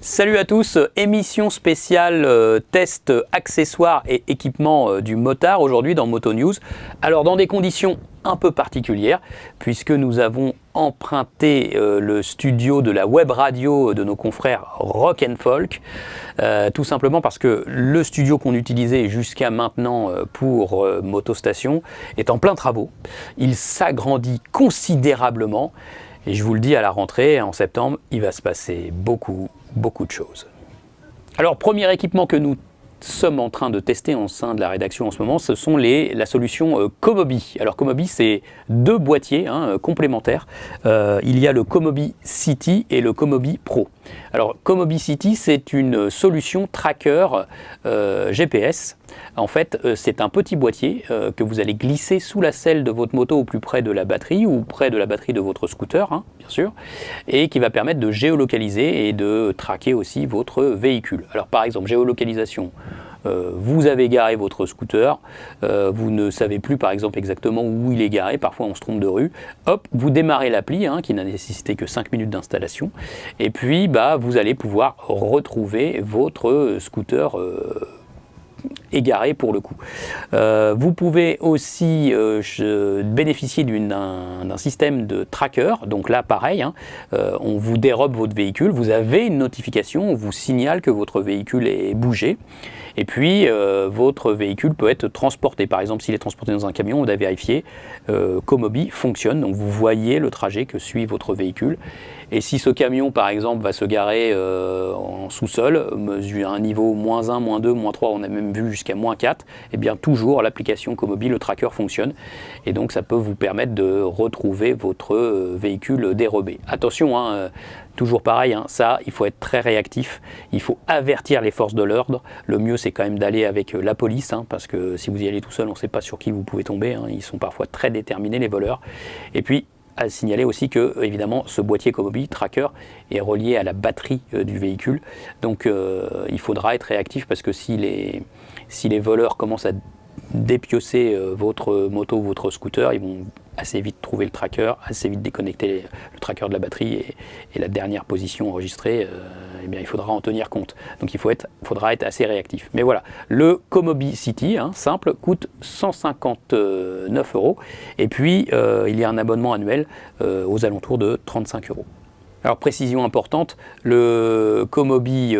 Salut à tous, émission spéciale test accessoires et équipements du motard aujourd'hui dans Moto News. Alors dans des conditions un peu particulières puisque nous avons emprunté le studio de la web radio de nos confrères Rock & Folk, tout simplement parce que le studio qu'on utilisait jusqu'à maintenant pour Motostation est en plein travaux. Il s'agrandit considérablement et je vous le dis, à la rentrée en septembre, il va se passer beaucoup de choses. Alors, premier équipement que nous sommes en train de tester au sein de la rédaction en ce moment, ce sont la solution Komobi. Alors Komobi, c'est deux boîtiers complémentaires. Il y a le Komobi City et le Komobi Pro. Alors Komobi City, c'est une solution tracker GPS. En fait, c'est un petit boîtier que vous allez glisser sous la selle de votre moto au plus près de la batterie ou près de la batterie de votre scooter, bien sûr, et qui va permettre de géolocaliser et de traquer aussi votre véhicule. Alors par exemple, géolocalisation. Vous avez garé votre scooter, vous ne savez plus par exemple exactement où il est garé, parfois on se trompe de rue, hop, vous démarrez l'appli qui n'a nécessité que 5 minutes d'installation, et puis vous allez pouvoir retrouver votre scooter égaré pour le coup. Vous pouvez aussi bénéficier d'un système de tracker, donc là pareil, on vous dérobe votre véhicule, vous avez une notification, on vous signale que votre véhicule est bougé, et puis votre véhicule peut être transporté. Par exemple, s'il est transporté dans un camion, on doit vérifier Komobi fonctionne, donc vous voyez le trajet que suit votre véhicule. Et si ce camion, par exemple, va se garer en sous-sol, mesure un niveau -1, -2, -3, on a même vu jusqu'à -4, et bien toujours l'application Komobi, le tracker fonctionne. Et donc ça peut vous permettre de retrouver votre véhicule dérobé. Attention, toujours pareil, ça, il faut être très réactif. Il faut avertir les forces de l'ordre. Le mieux, c'est quand même d'aller avec la police, parce que si vous y allez tout seul, on ne sait pas sur qui vous pouvez tomber. Ils sont parfois très déterminés, les voleurs. Et puis, à signaler aussi que, évidemment, ce boîtier Komobi Tracker est relié à la batterie du véhicule. Donc, il faudra être réactif parce que si les voleurs commencent à dépiocer votre moto ou votre scooter, ils vont assez vite trouver le tracker, assez vite déconnecter le tracker de la batterie et la dernière position enregistrée, bien, il faudra en tenir compte. Donc il faudra être assez réactif. Mais voilà, le Komobi City, simple, coûte 159 €. Et puis il y a un abonnement annuel aux alentours de 35 €. Alors précision importante, le Komobi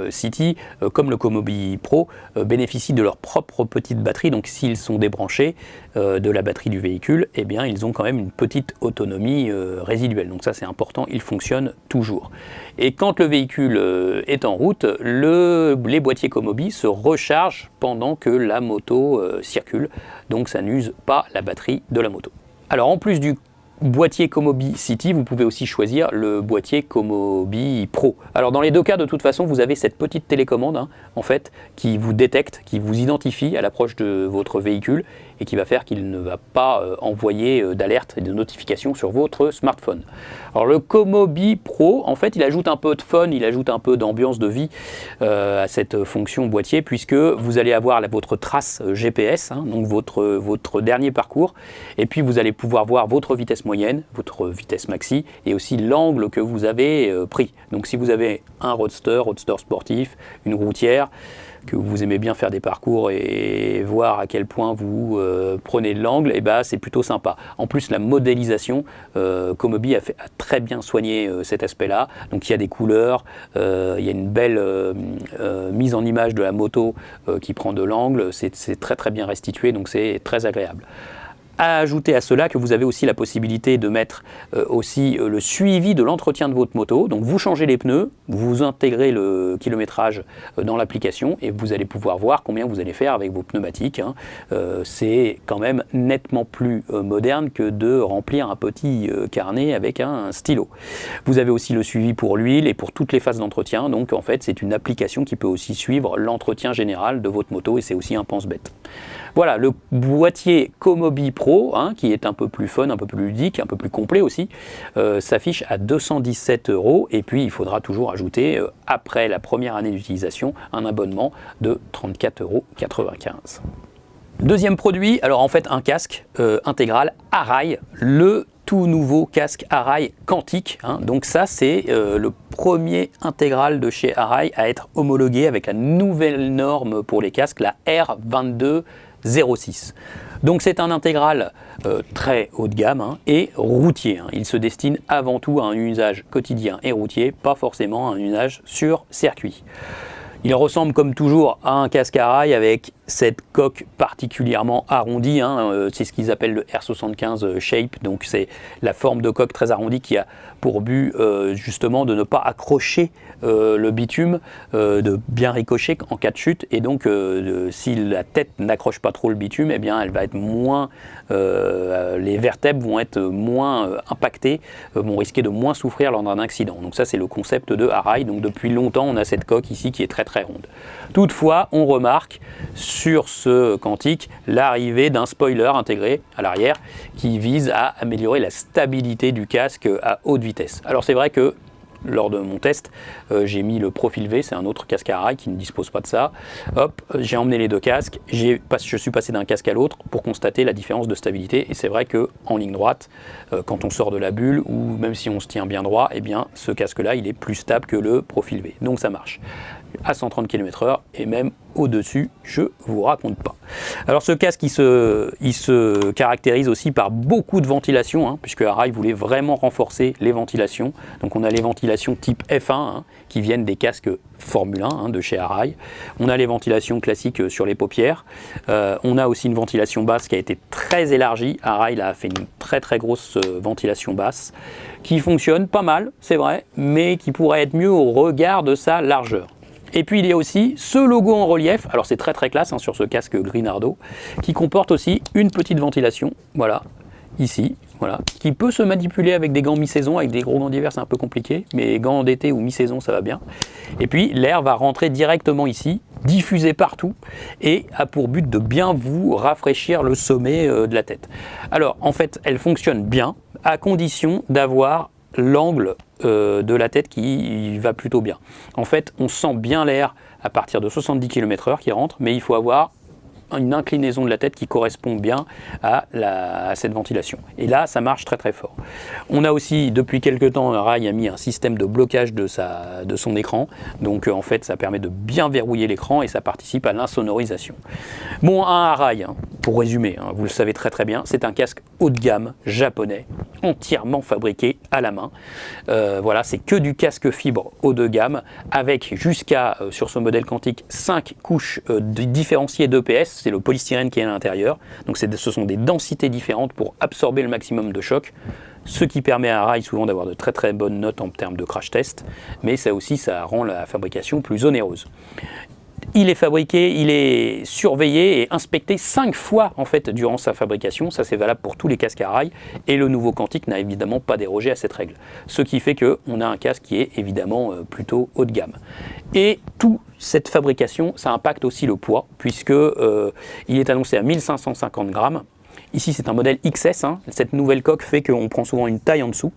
City, comme le Komobi Pro, bénéficient de leur propre petite batterie. Donc s'ils sont débranchés de la batterie du véhicule, eh bien ils ont quand même une petite autonomie résiduelle. Donc ça c'est important, ils fonctionnent toujours. Et quand le véhicule est en route, les boîtiers Komobi se rechargent pendant que la moto circule. Donc ça n'use pas la batterie de la moto. Alors en plus du boîtier Komobi City, vous pouvez aussi choisir le boîtier Komobi Pro. Alors dans les deux cas, de toute façon, vous avez cette petite télécommande en fait, qui vous détecte, qui vous identifie à l'approche de votre véhicule et qui va faire qu'il ne va pas envoyer d'alerte et de notification sur votre smartphone. Alors le Komobi Pro, en fait, il ajoute un peu de fun, il ajoute un peu d'ambiance de vie à cette fonction boîtier, puisque vous allez avoir votre trace GPS, donc votre dernier parcours, et puis vous allez pouvoir voir votre vitesse moyenne, votre vitesse maxi, et aussi l'angle que vous avez pris. Donc si vous avez un roadster sportif, une routière, que vous aimez bien faire des parcours et voir à quel point vous prenez de l'angle, et c'est plutôt sympa. En plus, la modélisation, Komobi a très bien soigné cet aspect-là. Donc il y a des couleurs, il y a une belle mise en image de la moto qui prend de l'angle, c'est très bien restitué, donc c'est très agréable. À ajouter à cela que vous avez aussi la possibilité de mettre aussi le suivi de l'entretien de votre moto. Donc vous changez les pneus, vous intégrez le kilométrage dans l'application et vous allez pouvoir voir combien vous allez faire avec vos pneumatiques. C'est quand même nettement plus moderne que de remplir un petit carnet avec un stylo. Vous avez aussi le suivi pour l'huile et pour toutes les phases d'entretien. Donc en fait c'est une application qui peut aussi suivre l'entretien général de votre moto et c'est aussi un pense-bête. Voilà, le boîtier Komobi Pro, qui est un peu plus fun, un peu plus ludique, un peu plus complet aussi, s'affiche à 217 € et puis il faudra toujours ajouter, après la première année d'utilisation, un abonnement de 34,95 €. Deuxième produit, alors en fait un casque intégral Arai, le tout nouveau casque Arai Quantic. Donc ça, c'est le premier intégral de chez Arai à être homologué avec la nouvelle norme pour les casques, la R2206. Donc c'est un intégral très haut de gamme et routier. Il se destine avant tout à un usage quotidien et routier, pas forcément à un usage sur circuit. Il ressemble comme toujours à un casque Arai avec cette coque particulièrement arrondie. C'est ce qu'ils appellent le R75 Shape. Donc c'est la forme de coque très arrondie qui a pour but justement de ne pas accrocher le bitume, de bien ricocher en cas de chute. Et donc si la tête n'accroche pas trop le bitume, eh bien elle va être moins, les vertèbres vont être moins impactées, vont risquer de moins souffrir lors d'un accident. Donc ça c'est le concept de Arai. Donc depuis longtemps on a cette coque ici qui est très ronde. Toutefois, on remarque sur ce Quantic l'arrivée d'un spoiler intégré à l'arrière qui vise à améliorer la stabilité du casque à haute vitesse. Alors c'est vrai que lors de mon test, j'ai mis le Profil V, c'est un autre casque Arai qui ne dispose pas de ça. Hop, j'ai emmené les deux casques, je suis passé d'un casque à l'autre pour constater la différence de stabilité. Et c'est vrai qu'en ligne droite, quand on sort de la bulle ou même si on se tient bien droit, eh bien ce casque-là, il est plus stable que le Profil V. Donc ça marche à 130 km/h et même au-dessus, je vous raconte pas. Alors ce casque, il se caractérise aussi par beaucoup de ventilation, puisque Arai voulait vraiment renforcer les ventilations. Donc on a les ventilations type F1 qui viennent des casques Formule 1 de chez Arai. On a les ventilations classiques sur les paupières. On a aussi une ventilation basse qui a été très élargie. Arai a fait une très grosse ventilation basse qui fonctionne pas mal, c'est vrai, mais qui pourrait être mieux au regard de sa largeur. Et puis il y a aussi ce logo en relief, alors c'est très classe sur ce casque Grinardo, qui comporte aussi une petite ventilation, voilà, ici, voilà, qui peut se manipuler avec des gants mi-saison, avec des gros gants d'hiver c'est un peu compliqué, mais gants d'été ou mi-saison ça va bien. Et puis l'air va rentrer directement ici, diffusé partout, et a pour but de bien vous rafraîchir le sommet de la tête. Alors en fait elle fonctionne bien, à condition d'avoir l'angle de la tête qui va plutôt bien. En fait, on sent bien l'air à partir de 70 km/h qui rentre, mais il faut avoir une inclinaison de la tête qui correspond bien à cette ventilation. Et là, ça marche très fort. On a aussi, depuis quelques temps, Arai a mis un système de blocage de son écran. Donc en fait, ça permet de bien verrouiller l'écran et ça participe à l'insonorisation. Bon, un Arai, pour résumer, vous le savez très bien, c'est un casque haut de gamme japonais, entièrement fabriqué à la main. Voilà, c'est que du casque fibre haut de gamme, avec jusqu'à, sur ce modèle Quantic, 5 couches différenciées d'EPS. C'est le polystyrène qui est à l'intérieur. Donc ce sont des densités différentes pour absorber le maximum de choc, ce qui permet à Arai souvent d'avoir de très bonnes notes en termes de crash test, mais ça aussi, ça rend la fabrication plus onéreuse. Il est fabriqué, il est surveillé et inspecté 5 fois en fait durant sa fabrication. Ça c'est valable pour tous les casques Arai et le nouveau Quantic n'a évidemment pas dérogé à cette règle. Ce qui fait qu'on a un casque qui est évidemment plutôt haut de gamme. Et toute cette fabrication, ça impacte aussi le poids puisque il est annoncé à 1550 grammes. Ici c'est un modèle XS, cette nouvelle coque fait qu'on prend souvent une taille en dessous.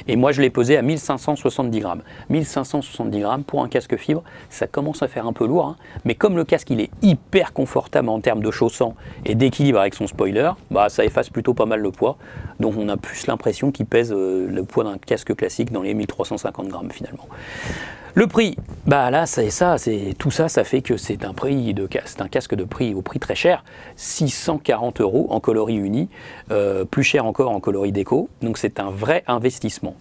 Et moi je l'ai pesé à 1570 grammes. 1570 grammes pour un casque fibre, ça commence à faire un peu lourd, mais comme le casque il est hyper confortable en termes de chaussant et d'équilibre avec son spoiler, ça efface plutôt pas mal le poids. Donc on a plus l'impression qu'il pèse le poids d'un casque classique dans les 1350 grammes finalement. Le prix, là c'est ça, tout ça, ça fait que c'est un casque de prix au prix très cher, 640 € en coloris uni, plus cher encore en coloris déco, donc c'est un vrai investissement.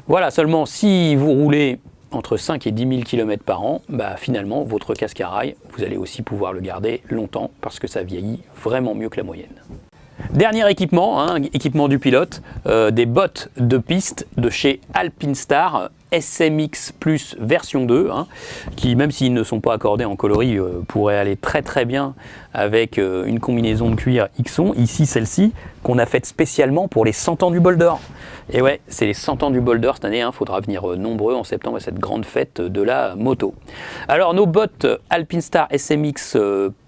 Voilà, seulement si vous roulez entre 5 et 10 000 km par an, finalement votre casque Arai, vous allez aussi pouvoir le garder longtemps parce que ça vieillit vraiment mieux que la moyenne. Dernier équipement, équipement du pilote, des bottes de piste de chez Alpinestar SMX Plus version 2, qui même s'ils ne sont pas accordés en coloris, pourraient aller très bien avec une combinaison de cuir Xon, ici celle-ci, qu'on a faite spécialement pour les 100 ans du Boulder. Et ouais, c'est les 100 ans du Boulder cette année, faudra venir nombreux en septembre à cette grande fête de la moto. Alors nos bottes Alpinestar SMX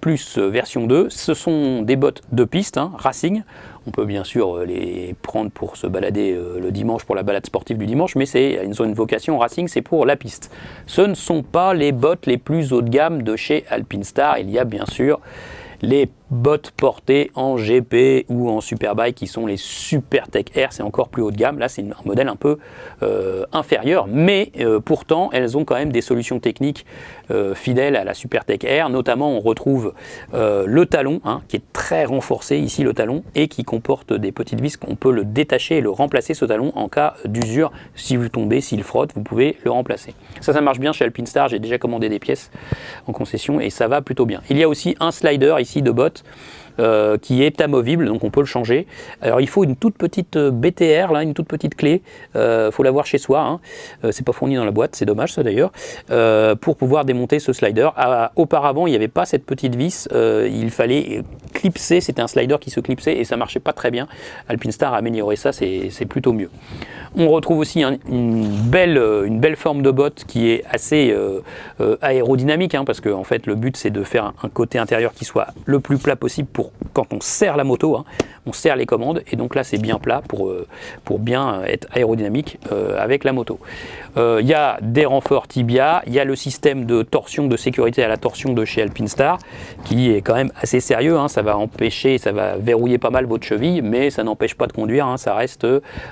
Plus version 2, ce sont des bottes de piste, racing. On peut bien sûr les prendre pour se balader le dimanche, pour la balade sportive du dimanche, mais ils ont une vocation racing, c'est pour la piste. Ce ne sont pas les bottes les plus haut de gamme de chez Alpinestar. Il y a bien sûr les bottes portées en GP ou en Superbike qui sont les SuperTech Air, c'est encore plus haut de gamme. Là, c'est un modèle un peu inférieur, mais pourtant, elles ont quand même des solutions techniques fidèles à la SuperTech Air. Notamment, on retrouve le talon, hein, qui est très renforcé ici, le talon, et qui comporte des petites vis qu'on peut le détacher et le remplacer, ce talon, en cas d'usure. Si vous tombez, s'il frotte, vous pouvez le remplacer. Ça marche bien chez Alpinestar. J'ai déjà commandé des pièces en concession et ça va plutôt bien. Il y a aussi un slider ici de bottes qui est amovible, donc on peut le changer. Alors il faut une toute petite BTR, là, une toute petite clé, faut l'avoir chez soi, hein. C'est pas fourni dans la boîte, c'est dommage ça d'ailleurs, pour pouvoir démonter ce slider. Auparavant il n'y avait pas cette petite vis, il fallait clipser, c'était un slider qui se clipsait et ça marchait pas très bien. Alpinestar a amélioré ça, c'est plutôt mieux. On retrouve aussi une belle forme de botte qui est assez aérodynamique, hein, parce que en fait le but c'est de faire un côté intérieur qui soit le plus plat possible pour quand on serre la moto, hein, on serre les commandes et donc là c'est bien plat pour bien être aérodynamique avec la moto. Il y a des renforts tibia, il y a le système de torsion, de sécurité à la torsion de chez Alpinestar qui est quand même assez sérieux, hein, ça va empêcher, ça va verrouiller pas mal votre cheville, mais ça n'empêche pas de conduire, hein, ça reste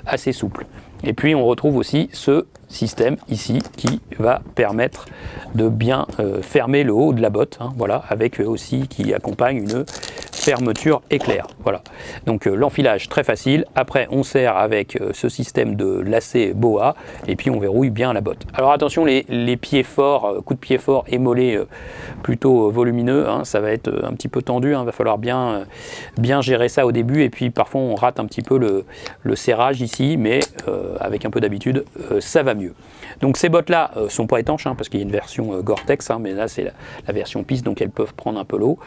assez souple. Et puis on retrouve aussi ce système ici qui va permettre de bien fermer le haut de la botte, hein, voilà, avec aussi qui accompagne une fermeture éclair. Voilà. Donc l'enfilage très facile. Après on serre avec ce système de lacet BOA et puis on verrouille bien la botte. Alors attention, les pieds forts, coups de pied forts et mollets plutôt volumineux, hein, ça va être un petit peu tendu, hein, va falloir bien gérer ça au début et puis parfois on rate un petit peu le serrage ici, mais avec un peu d'habitude ça va mieux. Donc ces bottes là sont pas étanches, hein, parce qu'il y a une version Gore-Tex, hein, mais là c'est la version piste, donc elles peuvent prendre un peu l'eau.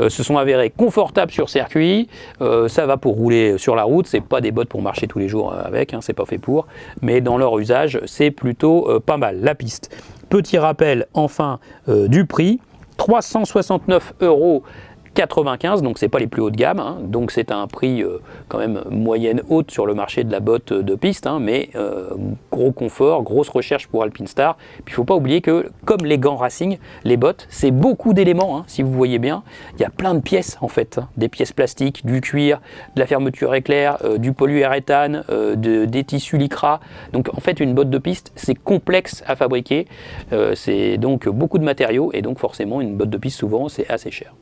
Se sont avérées confortables sur circuit, ça va pour rouler sur la route, c'est pas des bottes pour marcher tous les jours avec, hein, c'est pas fait pour, mais dans leur usage c'est plutôt pas mal. La piste, petit rappel enfin du prix, 369,95 €, donc c'est pas les plus hauts de gamme, hein, donc c'est un prix quand même moyenne haute sur le marché de la botte de piste, hein, mais gros confort, grosse recherche pour Alpinestar. Puis il faut pas oublier que comme les gants racing, les bottes c'est beaucoup d'éléments, hein, si vous voyez bien, il y a plein de pièces en fait, hein, des pièces plastiques, du cuir, de la fermeture éclair, du polyuréthane, des tissus lycra. Donc en fait une botte de piste c'est complexe à fabriquer, c'est donc beaucoup de matériaux et donc forcément une botte de piste souvent c'est assez cher.